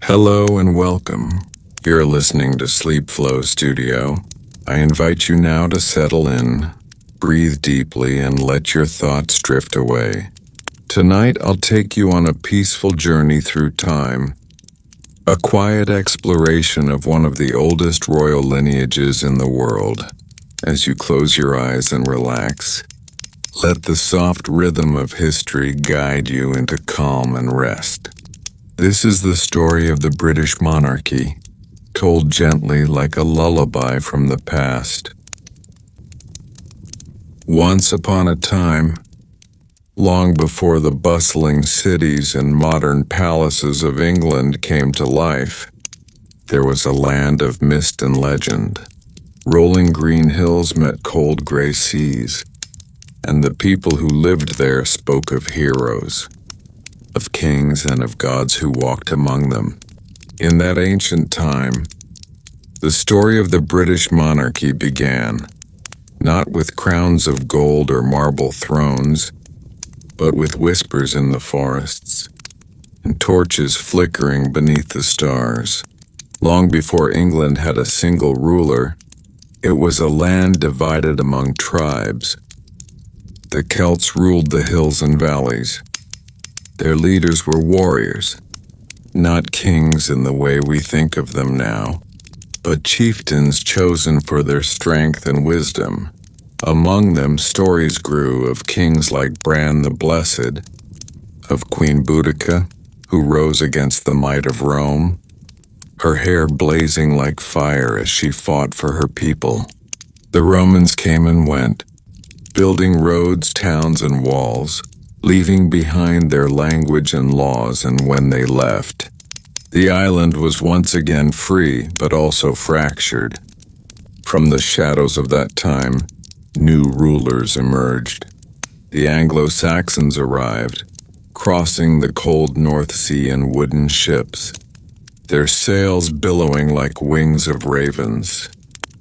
Hello and welcome. You're listening to Sleep Flow Studio. I invite you now to settle in, breathe deeply, and let your thoughts drift away. Tonight, I'll take you on a peaceful journey through time, a quiet exploration of one of the oldest royal lineages in the world. As you close your eyes and relax, let the soft rhythm of history guide you into calm and rest. This is the story of the British Monarchy, told gently like a lullaby from the past. Once upon a time, long before the bustling cities and modern palaces of England came to life, there was a land of mist and legend. Rolling green hills met cold gray seas, and the people who lived there spoke of heroes, of kings and of gods who walked among them. In that ancient time, the story of the British monarchy began, not with crowns of gold or marble thrones, but with whispers in the forests, and torches flickering beneath the stars. Long before England had a single ruler, it was a land divided among tribes. The Celts ruled the hills and valleys. Their leaders were warriors, not kings in the way we think of them now, but chieftains chosen for their strength and wisdom. Among them, stories grew of kings like Bran the Blessed, of Queen Boudica, who rose against the might of Rome, her hair blazing like fire as she fought for her people. The Romans came and went, building roads, towns, and walls, leaving behind their language and laws, and when they left, the island was once again free, but also fractured. From the shadows of that time, new rulers emerged. The Anglo-Saxons arrived, crossing the cold North Sea in wooden ships, their sails billowing like wings of ravens.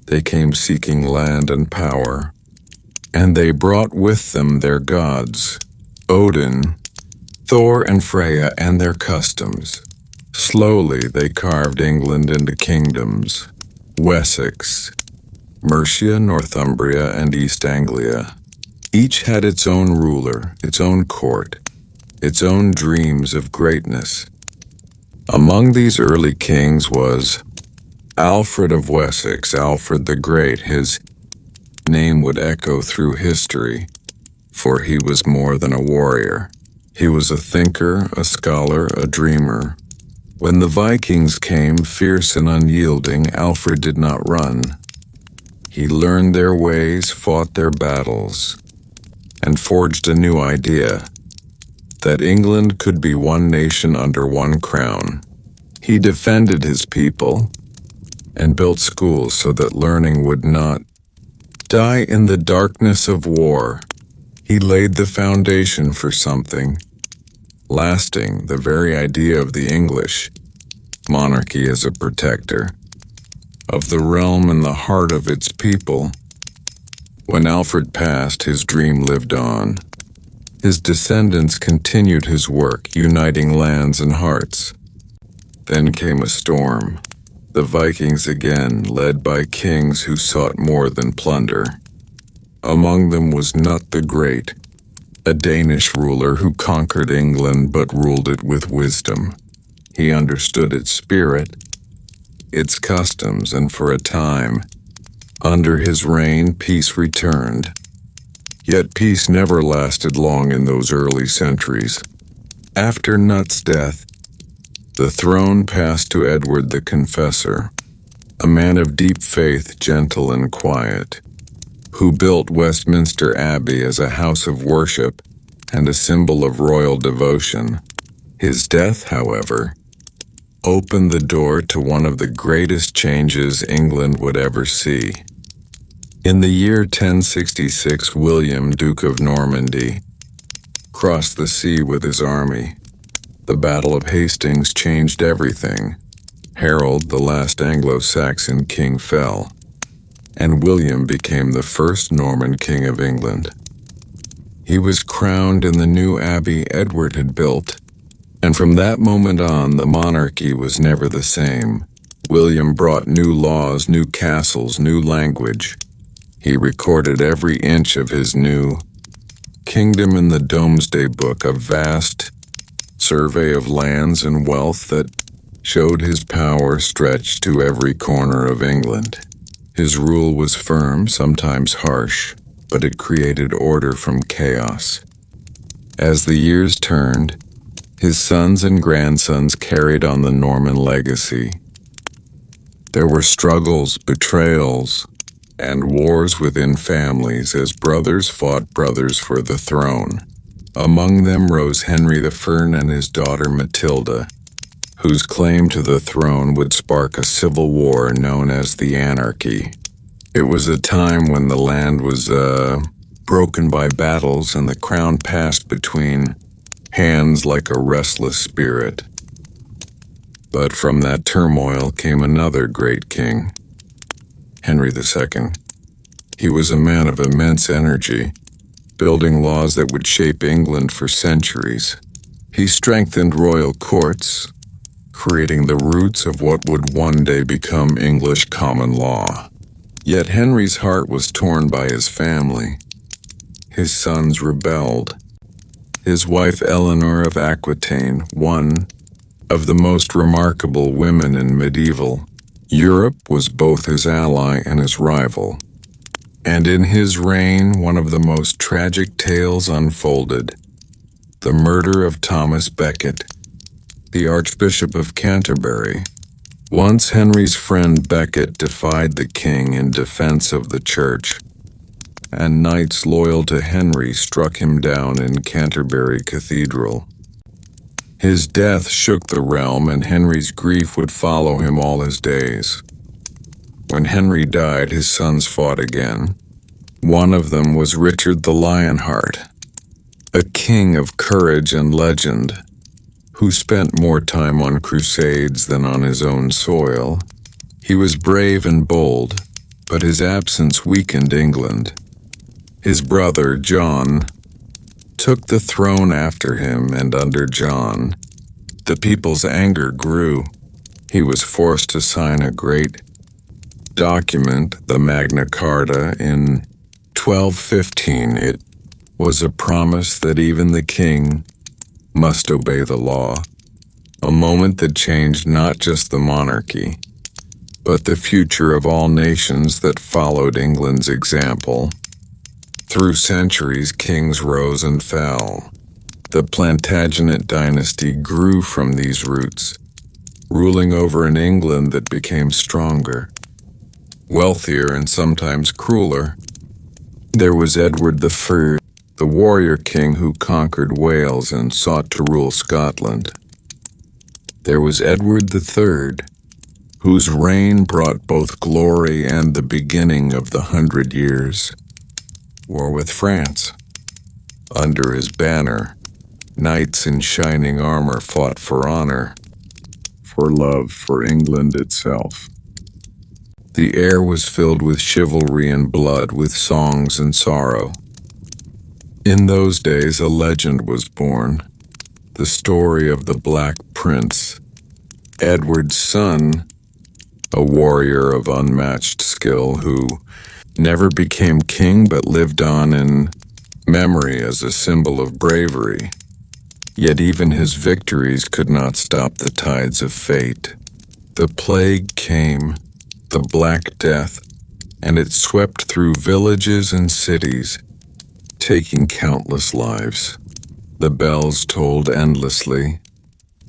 They came seeking land and power, and they brought with them their gods, Odin, Thor, and Freya, and their customs. Slowly they carved England into kingdoms: Wessex, Mercia, Northumbria, and East Anglia. Each had its own ruler, its own court, its own dreams of greatness. Among these early kings was Alfred of Wessex, Alfred the Great. His name would echo through history, for he was more than a warrior. He was a thinker, a scholar, a dreamer. When the Vikings came, fierce and unyielding, Alfred did not run. He learned their ways, fought their battles, and forged a new idea, that England could be one nation under one crown. He defended his people and built schools so that learning would not die in the darkness of war. He laid the foundation for something lasting, the very idea of the English monarchy as a protector of the realm and the heart of its people. When Alfred passed, his dream lived on. His descendants continued his work, uniting lands and hearts. Then came a storm. The Vikings again, led by kings who sought more than plunder. Among them was Knut the Great, a Danish ruler who conquered England but ruled it with wisdom. He understood its spirit, its customs, and for a time, under his reign, peace returned. Yet peace never lasted long in those early centuries. After Knut's death, the throne passed to Edward the Confessor, a man of deep faith, gentle and quiet, who built Westminster Abbey as a house of worship and a symbol of royal devotion. His death, however, opened the door to one of the greatest changes England would ever see. In the year 1066, William, Duke of Normandy, crossed the sea with his army. The Battle of Hastings changed everything. Harold, the last Anglo-Saxon king, fell, and William became the first Norman king of England. He was crowned in the new abbey Edward had built, And from that moment on, the monarchy was never the same. William brought new laws, new castles, new language. He recorded every inch of his new kingdom in the Domesday Book, a vast survey of lands and wealth that showed his power stretched to every corner of England. His rule was firm, sometimes harsh, but it created order from chaos. As the years turned, his sons and grandsons carried on the Norman legacy. There were struggles, betrayals, and wars within families as brothers fought brothers for the throne. Among them rose Henry I and his daughter Matilda, whose claim to the throne would spark a civil war known as the Anarchy. It was a time when the land was broken by battles and the crown passed between hands like a restless spirit. But from that turmoil came another great king, Henry II. He was a man of immense energy, building laws that would shape England for centuries. He strengthened royal courts, creating the roots of what would one day become English common law. Yet Henry's heart was torn by his family. His sons rebelled. His wife Eleanor of Aquitaine, one of the most remarkable women in medieval Europe, was both his ally and his rival. And in his reign, one of the most tragic tales unfolded: the murder of Thomas Becket, the Archbishop of Canterbury. Once Henry's friend Becket defied the king in defense of the church, and knights loyal to Henry struck him down in Canterbury Cathedral. His death shook the realm, and Henry's grief would follow him all his days. When Henry died, his sons fought again. One of them was Richard the Lionheart, a king of courage and legend, who spent more time on crusades than on his own soil. He was brave and bold, but his absence weakened England. His brother, John, took the throne after him, and under John, the people's anger grew. He was forced to sign a great document, the Magna Carta, in 1215. It was a promise that even the king must obey the law, a moment that changed not just the monarchy, but the future of all nations that followed England's example. Through centuries, kings rose and fell. The Plantagenet dynasty grew from these roots, ruling over an England that became stronger, wealthier, and sometimes crueler. There was Edward I, the warrior king who conquered Wales and sought to rule Scotland. There was Edward III, whose reign brought both glory and the beginning of the 100 Years' War with France. Under his banner, knights in shining armor fought for honor, for love, for England itself. The air was filled with chivalry and blood, with songs and sorrow. In those days, a legend was born, the story of the Black Prince, Edward's son, a warrior of unmatched skill who never became king but lived on in memory as a symbol of bravery. Yet even his victories could not stop the tides of fate. The plague came, the Black Death, and it swept through villages and cities, taking countless lives. The bells tolled endlessly,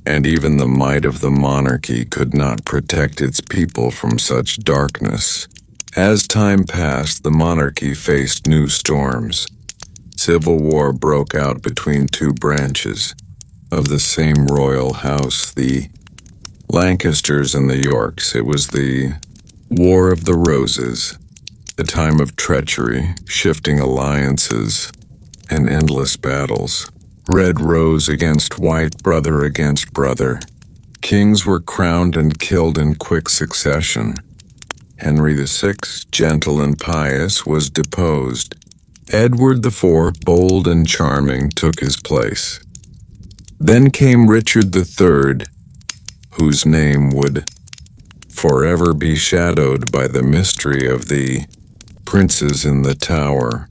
and even the might of the monarchy could not protect its people from such darkness. As time passed, the monarchy faced new storms. Civil war broke out between two branches of the same royal house, the Lancasters and the Yorks. It was the War of the Roses, a time of treachery, shifting alliances, and endless battles. Red rose against white, brother against brother. Kings were crowned and killed in quick succession. Henry VI, gentle and pious, was deposed. Edward IV, bold and charming, took his place. Then came Richard III, whose name would forever be shadowed by the mystery of the princes in the tower.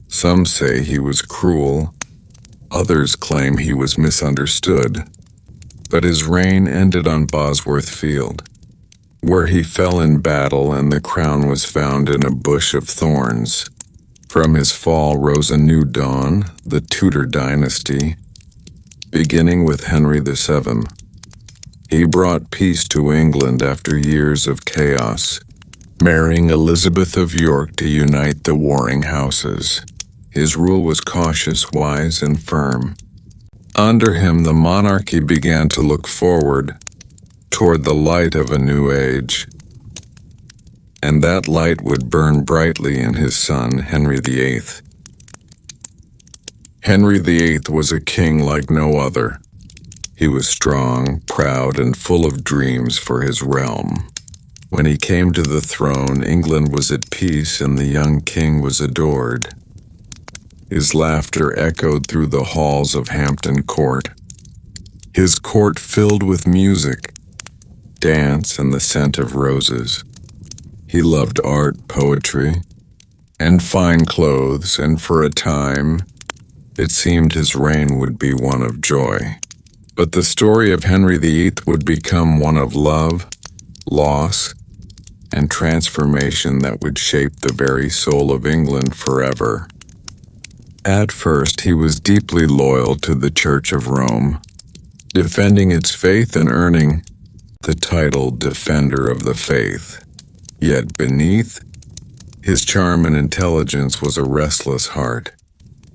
Some say he was cruel, others claim he was misunderstood, but his reign ended on Bosworth Field, where he fell in battle and the crown was found in a bush of thorns. From his fall rose a new dawn, the Tudor dynasty, beginning with Henry VII. He brought peace to England after years of chaos, marrying Elizabeth of York to unite the warring houses. His rule was cautious, wise, and firm. Under him, the monarchy began to look forward toward the light of a new age, and that light would burn brightly in his son, Henry VIII. Henry VIII was a king like no other. He was strong, proud, and full of dreams for his realm. When he came to the throne, England was at peace and the young king was adored. His laughter echoed through the halls of Hampton Court. His court filled with music, dance, and the scent of roses. He loved art, poetry, and fine clothes, and for a time, it seemed his reign would be one of joy. But the story of Henry VIII would become one of love, loss, and transformation that would shape the very soul of England forever. At first, he was deeply loyal to the Church of Rome, defending its faith and earning the title Defender of the Faith. Yet beneath his charm and intelligence was a restless heart.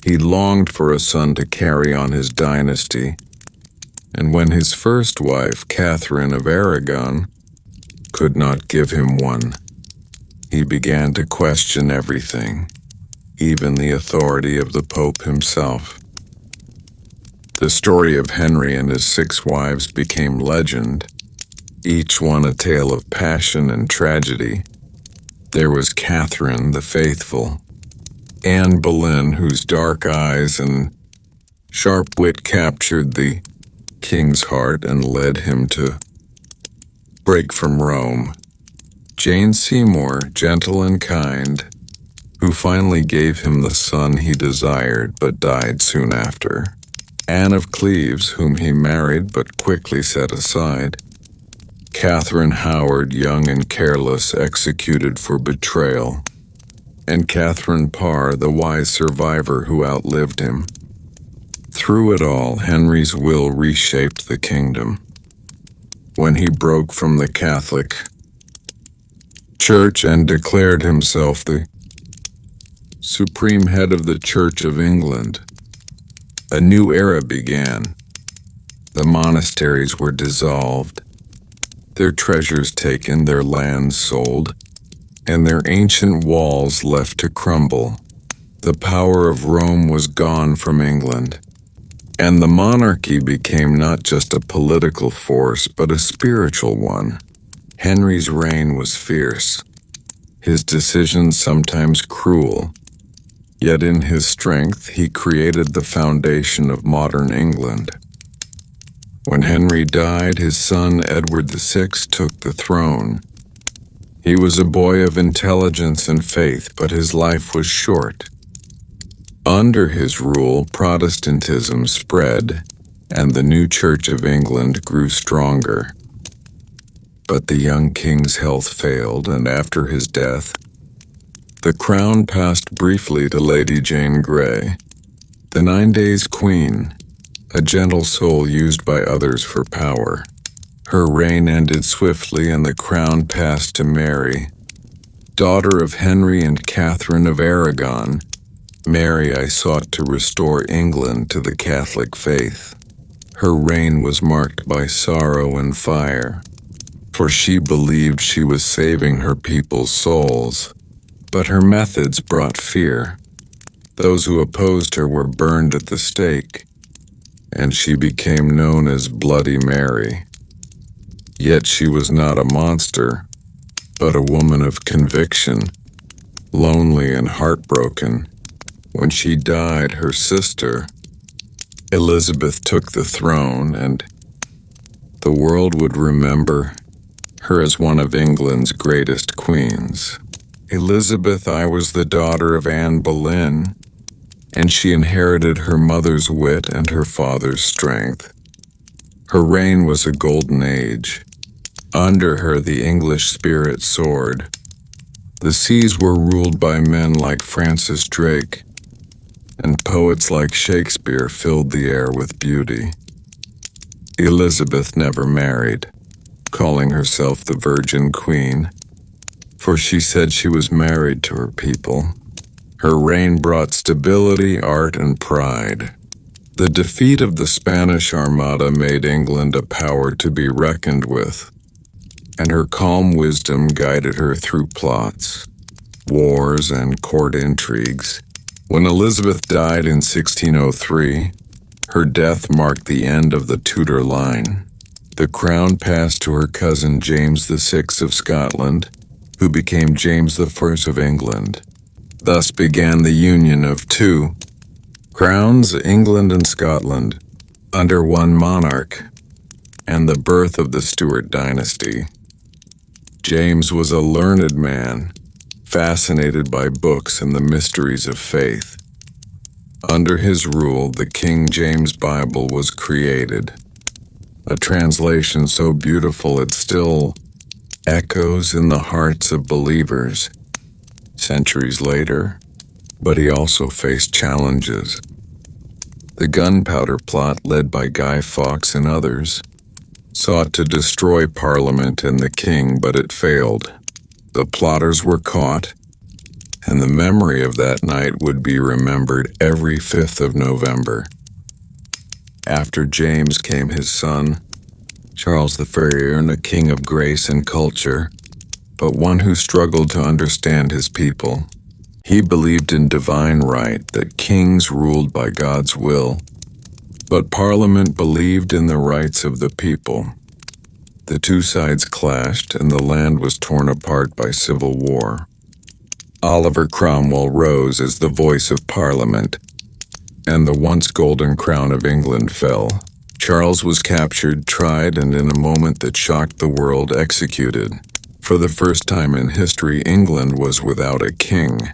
He longed for a son to carry on his dynasty, and when his first wife, Catherine of Aragon, could not give him one, he began to question everything, even the authority of the Pope himself. The story of Henry and his 6 wives became legend, each one a tale of passion and tragedy. There was Catherine the Faithful, Anne Boleyn, whose dark eyes and sharp wit captured the king's heart and led him to break from Rome. Jane Seymour, gentle and kind, who finally gave him the son he desired but died soon after. Anne of Cleves, whom he married but quickly set aside. Catherine Howard, young and careless, executed for betrayal. And Catherine Parr, the wise survivor who outlived him. Through it all, Henry's will reshaped the kingdom. When he broke from the Catholic Church and declared himself the supreme head of the Church of England, a new era began. The monasteries were dissolved, their treasures taken, their lands sold, and their ancient walls left to crumble. The power of Rome was gone from England, and the monarchy became not just a political force but a spiritual one. Henry's reign was fierce, his decisions sometimes cruel, yet in his strength he created the foundation of modern England. When Henry died, his son Edward VI took the throne. He was a boy of intelligence and faith, but his life was short. Under his rule, Protestantism spread, and the new Church of England grew stronger. But the young king's health failed, and after his death, the crown passed briefly to Lady Jane Grey, the 9 Days Queen, a gentle soul used by others for power. Her reign ended swiftly and the crown passed to Mary, daughter of Henry and Catherine of Aragon. Mary I sought to restore England to the Catholic faith. Her reign was marked by sorrow and fire, for she believed she was saving her people's souls. But her methods brought fear. Those who opposed her were burned at the stake, and she became known as Bloody Mary. Yet she was not a monster, but a woman of conviction, lonely and heartbroken. When she died, her sister, Elizabeth took the throne, and the world would remember her as one of England's greatest queens. Elizabeth I was the daughter of Anne Boleyn, and she inherited her mother's wit and her father's strength. Her reign was a golden age. Under her the English spirit soared. The seas were ruled by men like Francis Drake, and poets like Shakespeare filled the air with beauty. Elizabeth never married, calling herself the Virgin Queen, for she said she was married to her people. Her reign brought stability, art, and pride. The defeat of the Spanish Armada made England a power to be reckoned with, and her calm wisdom guided her through plots, wars, and court intrigues. When Elizabeth died in 1603, her death marked the end of the Tudor line. The crown passed to her cousin James VI of Scotland, who became James I of England. Thus began the union of two crowns, England and Scotland, under one monarch, and the birth of the Stuart dynasty. James was a learned man, fascinated by books and the mysteries of faith. Under his rule, the King James Bible was created, a translation so beautiful it still echoes in the hearts of believers centuries later. But he also faced challenges. The gunpowder plot, led by Guy Fawkes and others, sought to destroy Parliament and the king, but it failed. The plotters were caught, and the memory of that night would be remembered every 5th of November. After James came his son, Charles I, a king of grace and culture, but one who struggled to understand his people. He believed in divine right, that kings ruled by God's will, but Parliament believed in the rights of the people. The two sides clashed, and the land was torn apart by civil war. Oliver Cromwell rose as the voice of Parliament, and the once golden crown of England fell. Charles was captured, tried, and in a moment that shocked the world, executed. For the first time in history, England was without a king.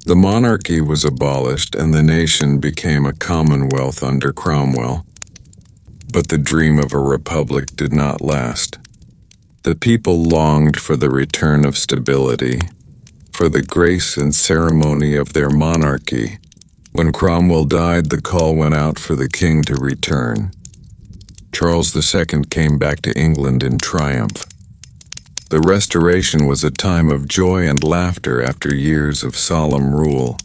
The monarchy was abolished, and the nation became a commonwealth under Cromwell. But the dream of a republic did not last. The people longed for the return of stability, for the grace and ceremony of their monarchy. When Cromwell died, the call went out for the king to return. Charles II came back to England in triumph. The Restoration was a time of joy and laughter after years of solemn rule.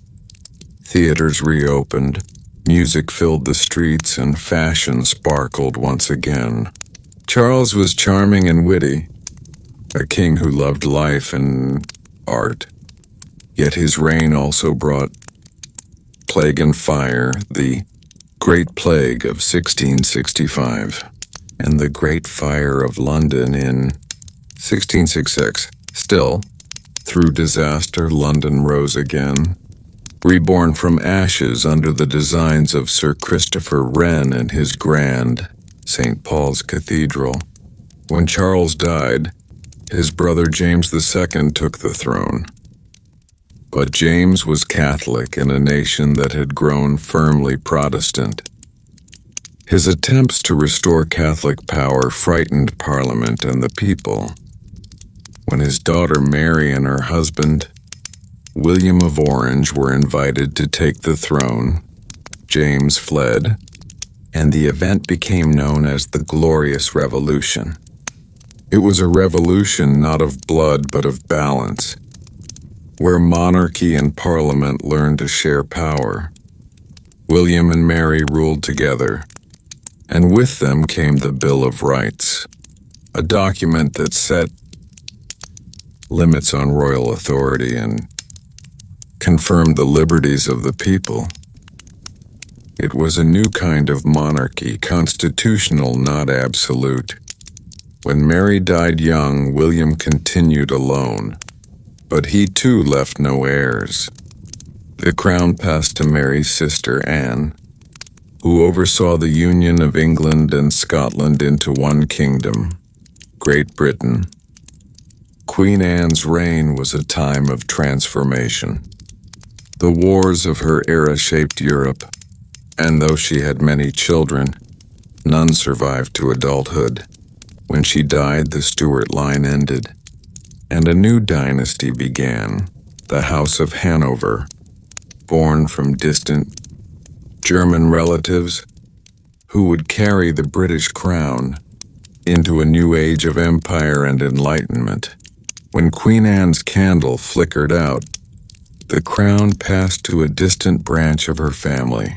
Theaters reopened, music filled the streets, and fashion sparkled once again. Charles was charming and witty, a king who loved life and art. Yet his reign also brought plague and fire, the Great Plague of 1665, and the Great Fire of London in 1666. Still, through disaster, London rose again, reborn from ashes under the designs of Sir Christopher Wren and his grand St. Paul's Cathedral. When Charles died, his brother James II took the throne. But James was Catholic in a nation that had grown firmly Protestant. His attempts to restore Catholic power frightened Parliament and the people. When his daughter Mary and her husband, William of Orange, were invited to take the throne, James fled, and the event became known as the Glorious Revolution. It was a revolution not of blood but of balance, where monarchy and Parliament learned to share power. William and Mary ruled together, and with them came the Bill of Rights, a document that set limits on royal authority and confirmed the liberties of the people. It was a new kind of monarchy, constitutional, not absolute. When Mary died young, William continued alone, but he too left no heirs. The crown passed to Mary's sister Anne, who oversaw the union of England and Scotland into one kingdom, Great Britain. Queen Anne's reign was a time of transformation. The wars of her era shaped Europe, and though she had many children, none survived to adulthood. When she died, the Stuart line ended, and a new dynasty began, the House of Hanover, born from distant German relatives who would carry the British crown into a new age of empire and enlightenment. When Queen Anne's candle flickered out, the crown passed to a distant branch of her family,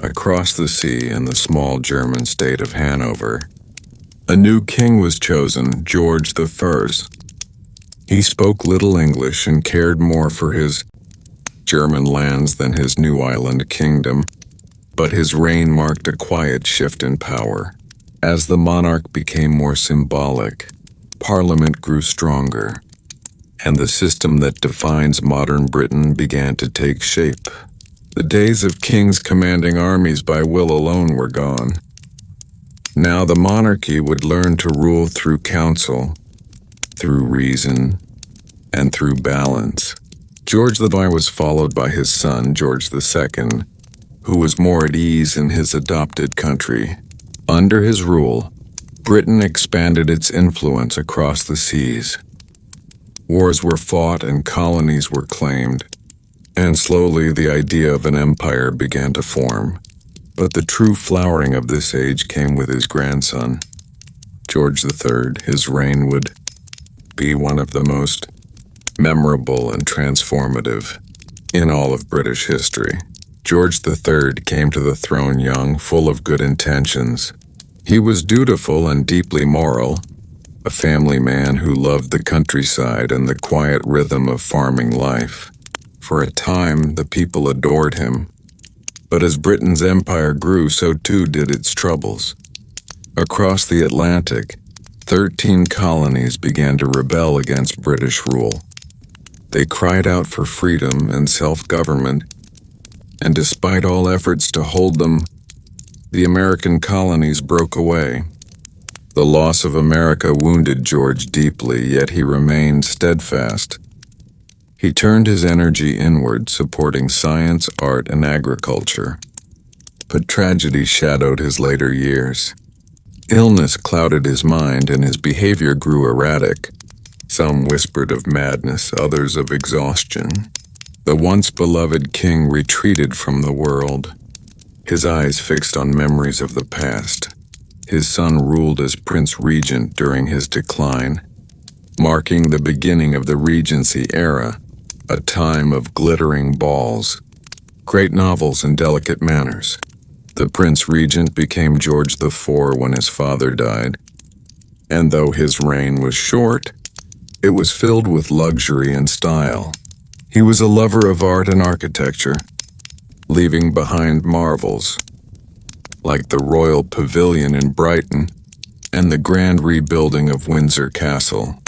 across the sea in the small German state of Hanover. A new king was chosen, George I. He spoke little English and cared more for his German lands than his new island kingdom, but his reign marked a quiet shift in power. As the monarch became more symbolic, Parliament grew stronger, and the system that defines modern Britain began to take shape. The days of kings commanding armies by will alone were gone. Now the monarchy would learn to rule through counsel, through reason, and through balance. George I was followed by his son, George II, who was more at ease in his adopted country. Under his rule, Britain expanded its influence across the seas. Wars were fought and colonies were claimed, and slowly the idea of an empire began to form. But the true flowering of this age came with his grandson, George III. His reign would be one of the most memorable and transformative in all of British history. George III came to the throne young, full of good intentions. He was dutiful and deeply moral, a family man who loved the countryside and the quiet rhythm of farming life. For a time, the people adored him. But as Britain's empire grew, so too did its troubles. Across the Atlantic, 13 colonies began to rebel against British rule. They cried out for freedom and self-government, and despite all efforts to hold them, the American colonies broke away. The loss of America wounded George deeply, yet he remained steadfast. He turned his energy inward, supporting science, art, and agriculture. But tragedy shadowed his later years. Illness clouded his mind, and his behavior grew erratic. Some whispered of madness, others of exhaustion. The once beloved king retreated from the world, his eyes fixed on memories of the past. His son ruled as Prince Regent during his decline, marking the beginning of the Regency era, a time of glittering balls, great novels, and delicate manners. The Prince Regent became George IV when his father died, and though his reign was short, it was filled with luxury and style. He was a lover of art and architecture, leaving behind marvels like the Royal Pavilion in Brighton and the grand rebuilding of Windsor Castle.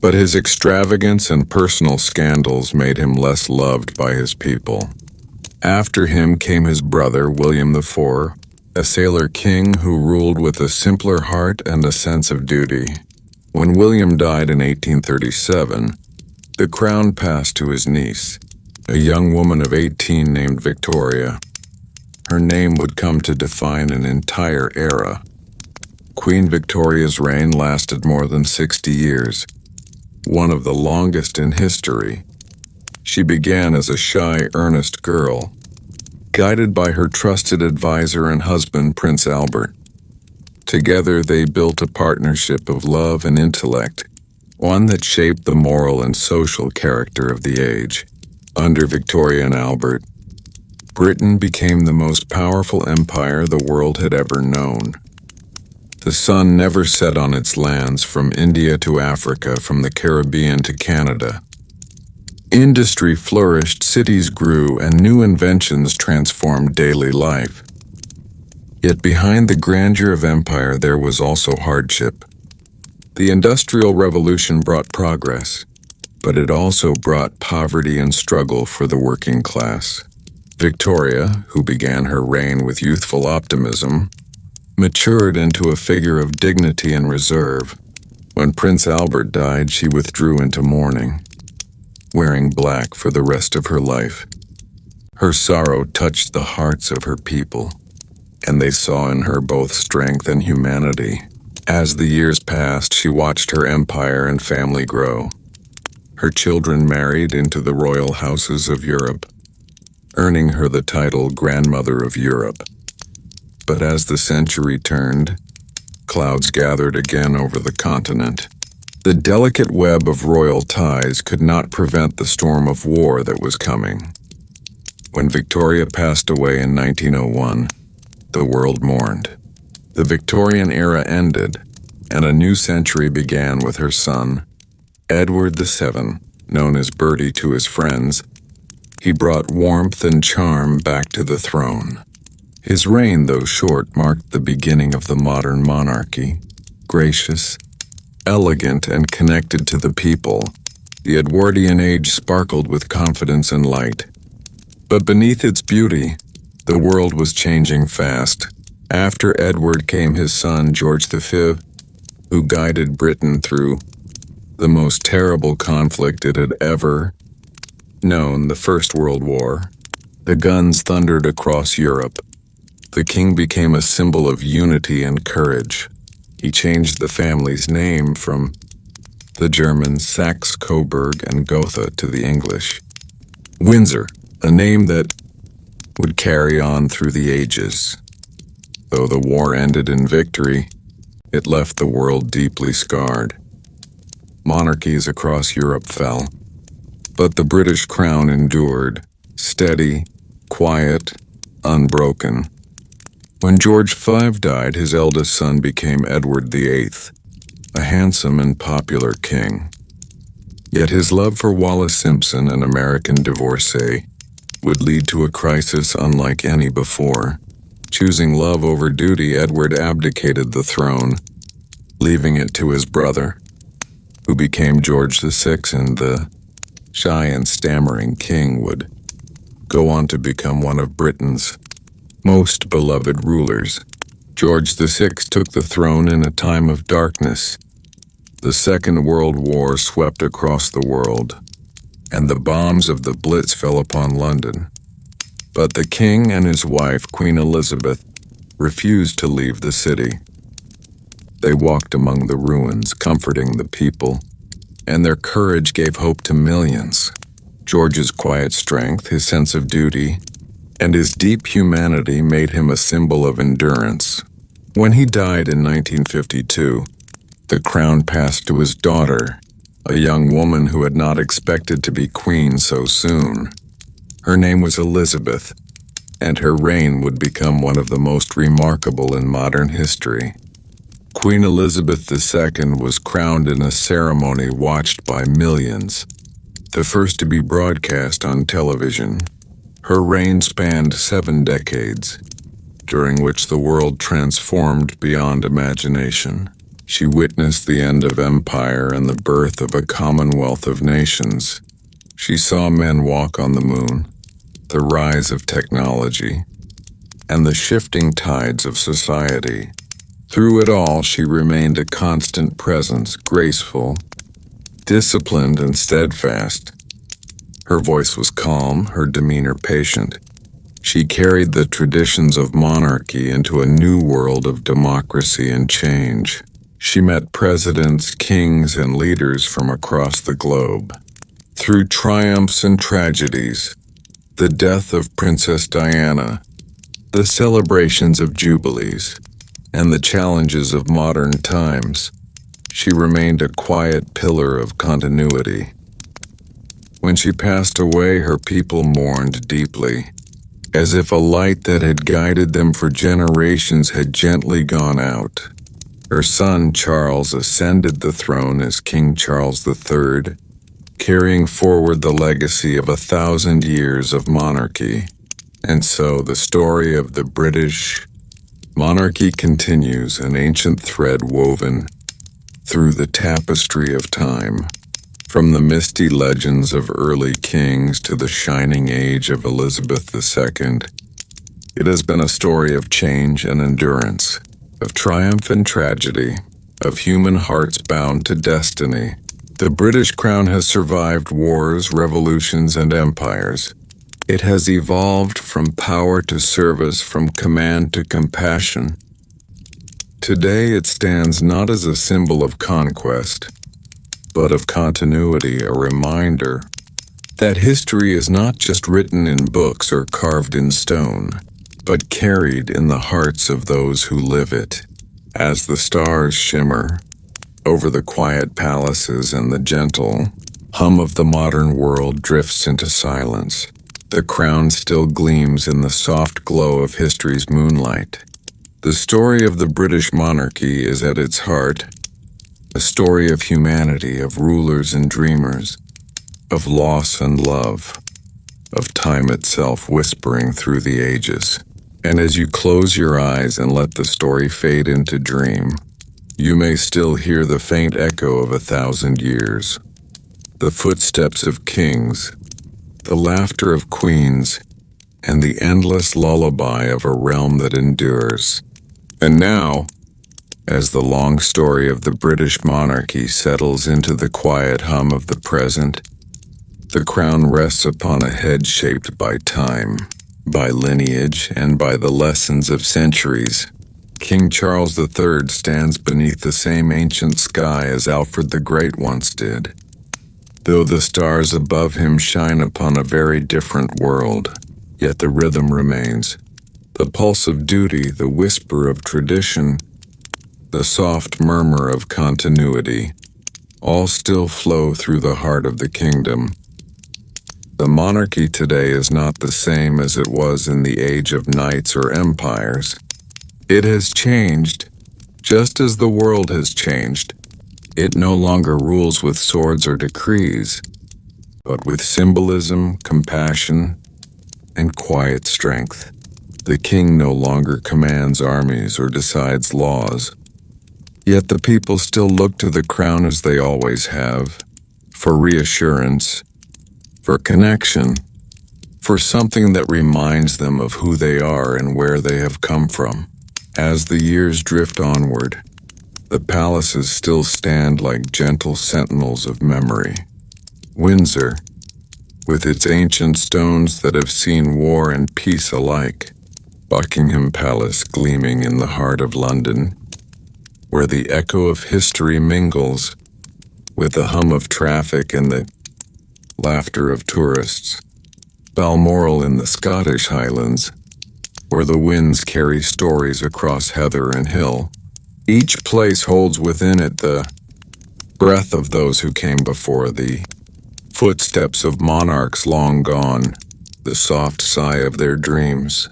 But his extravagance and personal scandals made him less loved by his people. After him came his brother, William IV, a sailor king who ruled with a simpler heart and a sense of duty. When William died in 1837, the crown passed to his niece, a young woman of 18 named Victoria. Her name would come to define an entire era. Queen Victoria's reign lasted more than 60 years, one of the longest in history. She began as a shy, earnest girl, guided by her trusted advisor and husband, Prince Albert. Together, they built a partnership of love and intellect, one that shaped the moral and social character of the age. Under Victoria and Albert, Britain became the most powerful empire the world had ever known. The sun never set on its lands, from India to Africa, from the Caribbean to Canada. Industry flourished, cities grew, and new inventions transformed daily life. Yet behind the grandeur of empire there was also hardship. The Industrial Revolution brought progress, but it also brought poverty and struggle for the working class. Victoria, who began her reign with youthful optimism, matured into a figure of dignity and reserve. When Prince Albert died, she withdrew into mourning, wearing black for the rest of her life. Her sorrow touched the hearts of her people, and they saw in her both strength and humanity. As the years passed, she watched her empire and family grow. Her children married into the royal houses of Europe, earning her the title Grandmother of Europe. But as the century turned, clouds gathered again over the continent. The delicate web of royal ties could not prevent the storm of war that was coming. When Victoria passed away in 1901, the world mourned. The Victorian era ended, and a new century began with her son, Edward VII, known as Bertie to his friends. He brought warmth and charm back to the throne. His reign, though short, marked the beginning of the modern monarchy. Gracious, elegant, and connected to the people, the Edwardian age sparkled with confidence and light. But beneath its beauty, the world was changing fast. After Edward came his son, George V, who guided Britain through the most terrible conflict it had ever known, the First World War. The guns thundered across Europe. The king became a symbol of unity and courage. He changed the family's name from the German Saxe, Coburg, and Gotha to the English Windsor, a name that would carry on through the ages. Though the war ended in victory, it left the world deeply scarred. Monarchies across Europe fell, but the British crown endured, steady, quiet, unbroken. When George V died, his eldest son became Edward VIII, a handsome and popular king. Yet his love for Wallis Simpson, an American divorcee, would lead to a crisis unlike any before. Choosing love over duty, Edward abdicated the throne, leaving it to his brother, who became George VI, and the shy and stammering king would go on to become one of Britain's most beloved rulers. George VI took the throne in a time of darkness. The Second World War swept across the world, and the bombs of the Blitz fell upon London. But the king and his wife, Queen Elizabeth, refused to leave the city. They walked among the ruins, comforting the people, and their courage gave hope to millions. George's quiet strength, his sense of duty, and his deep humanity made him a symbol of endurance. When he died in 1952, the crown passed to his daughter, a young woman who had not expected to be queen so soon. Her name was Elizabeth, and her reign would become one of the most remarkable in modern history. Queen Elizabeth II was crowned in a ceremony watched by millions, the first to be broadcast on television. Her reign spanned 7 decades, during which the world transformed beyond imagination. She witnessed the end of empire and the birth of a commonwealth of nations. She saw men walk on the moon, the rise of technology, and the shifting tides of society. Through it all, she remained a constant presence, graceful, disciplined, and steadfast. Her voice was calm, her demeanor patient. She carried the traditions of monarchy into a new world of democracy and change. She met presidents, kings, and leaders from across the globe. Through triumphs and tragedies, the death of Princess Diana, the celebrations of jubilees, and the challenges of modern times, she remained a quiet pillar of continuity. When she passed away, her people mourned deeply, as if a light that had guided them for generations had gently gone out. Her son Charles ascended the throne as King Charles III, carrying forward the legacy of 1,000 years of monarchy. And so the story of the British monarchy continues, an ancient thread woven through the tapestry of time. From the misty legends of early kings to the shining age of Elizabeth II, it has been a story of change and endurance, of triumph and tragedy, of human hearts bound to destiny. The British crown has survived wars, revolutions, and empires. It has evolved from power to service, from command to compassion. Today it stands not as a symbol of conquest, but of continuity, a reminder that history is not just written in books or carved in stone, but carried in the hearts of those who live it. As the stars shimmer over the quiet palaces and the gentle hum of the modern world drifts into silence, the crown still gleams in the soft glow of history's moonlight. The story of the British monarchy is at its heart a story of humanity, of rulers and dreamers, of loss and love, of time itself whispering through the ages. And as you close your eyes and let the story fade into dream, you may still hear the faint echo of 1,000 years, the footsteps of kings, the laughter of queens, and the endless lullaby of a realm that endures. And now, as the long story of the British monarchy settles into the quiet hum of the present, the crown rests upon a head shaped by time, by lineage, and by the lessons of centuries. King Charles III stands beneath the same ancient sky as Alfred the Great once did, though the stars above him shine upon a very different world. Yet the rhythm remains, the pulse of duty, the whisper of tradition, the soft murmur of continuity, all still flow through the heart of the kingdom. The monarchy today is not the same as it was in the age of knights or empires. It has changed, just as the world has changed. It no longer rules with swords or decrees, but with symbolism, compassion, and quiet strength. The king no longer commands armies or decides laws. Yet the people still look to the crown as they always have, for reassurance, for connection, for something that reminds them of who they are and where they have come from. As the years drift onward, the palaces still stand like gentle sentinels of memory. Windsor, with its ancient stones that have seen war and peace alike, Buckingham Palace gleaming in the heart of London, where the echo of history mingles with the hum of traffic and the laughter of tourists. Balmoral in the Scottish Highlands, where the winds carry stories across heather and hill. Each place holds within it the breath of those who came before, the footsteps of monarchs long gone, the soft sigh of their dreams.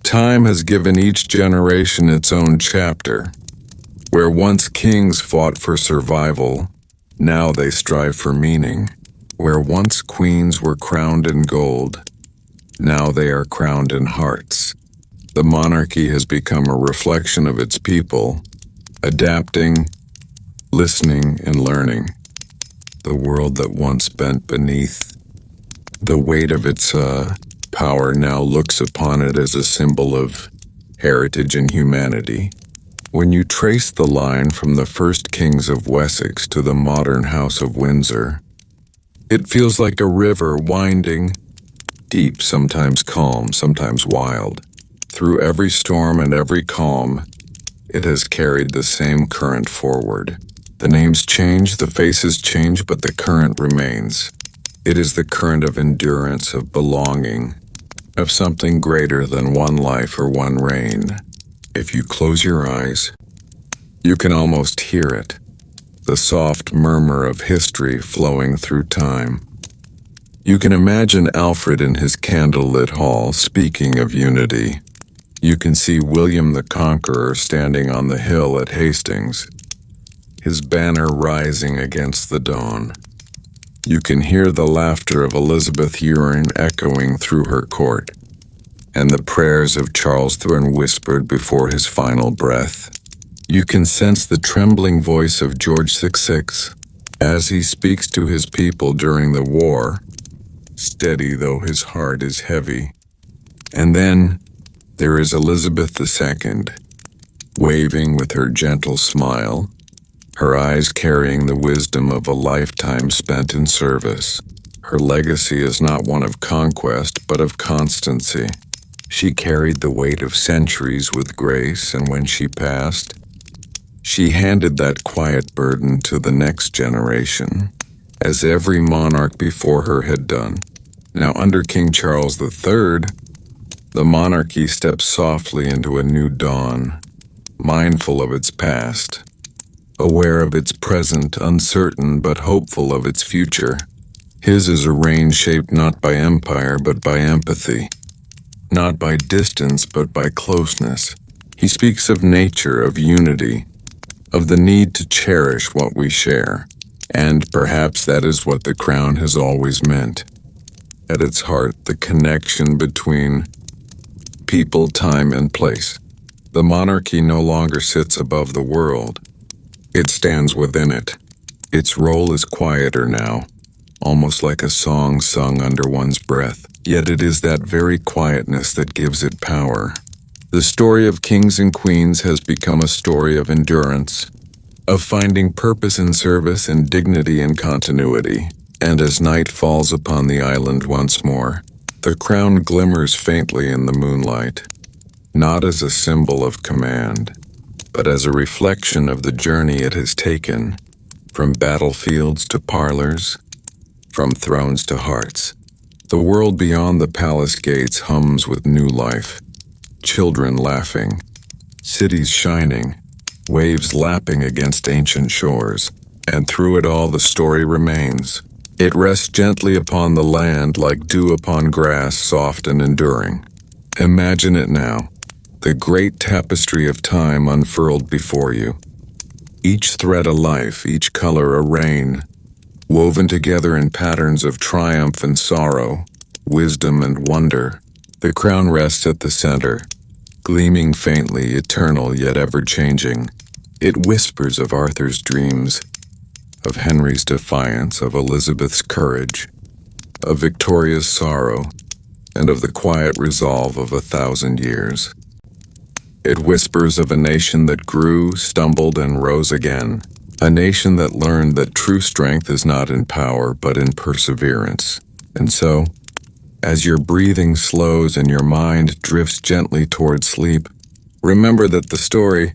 Time has given each generation its own chapter. Where once kings fought for survival, now they strive for meaning. Where once queens were crowned in gold, now they are crowned in hearts. The monarchy has become a reflection of its people, adapting, listening, and learning. The world that once bent beneath the weight of its power now looks upon it as a symbol of heritage and humanity. When you trace the line from the first kings of Wessex to the modern House of Windsor, it feels like a river winding, deep, sometimes calm, sometimes wild. Through every storm and every calm, it has carried the same current forward. The names change, the faces change, but the current remains. It is the current of endurance, of belonging, of something greater than one life or one reign. If you close your eyes, you can almost hear it, the soft murmur of history flowing through time. You can imagine Alfred in his candlelit hall speaking of unity. You can see William the Conqueror standing on the hill at Hastings, his banner rising against the dawn. You can hear the laughter of Elizabeth Urine echoing through her court, and the prayers of Charles Thorne whispered before his final breath. You can sense the trembling voice of George VI as he speaks to his people during the war, steady though his heart is heavy. And then there is Elizabeth II, waving with her gentle smile, her eyes carrying the wisdom of a lifetime spent in service. Her legacy is not one of conquest, but of constancy. She carried the weight of centuries with grace, and when she passed, she handed that quiet burden to the next generation, as every monarch before her had done. Now, under King Charles III, the monarchy steps softly into a new dawn, mindful of its past, aware of its present, uncertain but hopeful of its future. His is a reign shaped not by empire but by empathy, not by distance but by closeness. He speaks of nature, of unity, of the need to cherish what we share. And perhaps that is what the crown has always meant. At its heart, the connection between people, time, and place. The monarchy no longer sits above the world. It stands within it. Its role is quieter now, almost like a song sung under one's breath. Yet it is that very quietness that gives it power. The story of kings and queens has become a story of endurance, of finding purpose in service and dignity in continuity. And as night falls upon the island once more, the crown glimmers faintly in the moonlight, not as a symbol of command, but as a reflection of the journey it has taken, from battlefields to parlors, from thrones to hearts. The world beyond the palace gates hums with new life. Children laughing, cities shining, waves lapping against ancient shores, and through it all the story remains. It rests gently upon the land like dew upon grass, soft and enduring. Imagine it now, the great tapestry of time unfurled before you. Each thread a life, each color a reign, woven together in patterns of triumph and sorrow, wisdom and wonder. The crown rests at the center, gleaming faintly, eternal yet ever-changing. It whispers of Arthur's dreams, of Henry's defiance, of Elizabeth's courage, of Victoria's sorrow, and of the quiet resolve of 1,000 years. It whispers of a nation that grew, stumbled, and rose again, a nation that learned that true strength is not in power but in perseverance. And so, as your breathing slows and your mind drifts gently toward sleep, remember that the story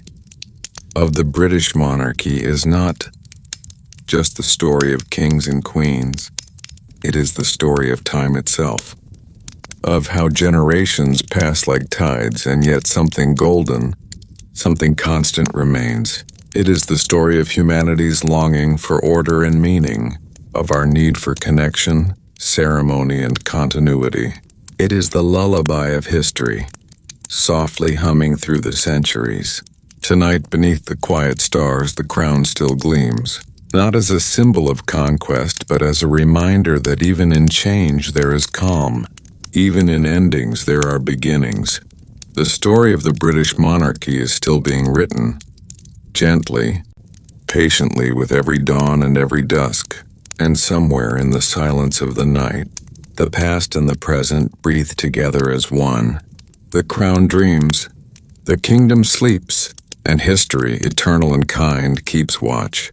of the British monarchy is not just the story of kings and queens. It is the story of time itself, of how generations pass like tides and yet something golden, something constant remains. It is the story of humanity's longing for order and meaning, of our need for connection, ceremony, and continuity. It is the lullaby of history, softly humming through the centuries. Tonight, beneath the quiet stars, the crown still gleams, not as a symbol of conquest, but as a reminder that even in change there is calm. Even in endings there are beginnings. The story of the British monarchy is still being written, gently, patiently, with every dawn and every dusk. And somewhere in the silence of the night, the past and the present breathe together as one. The crown dreams, the kingdom sleeps, and history, eternal and kind, keeps watch.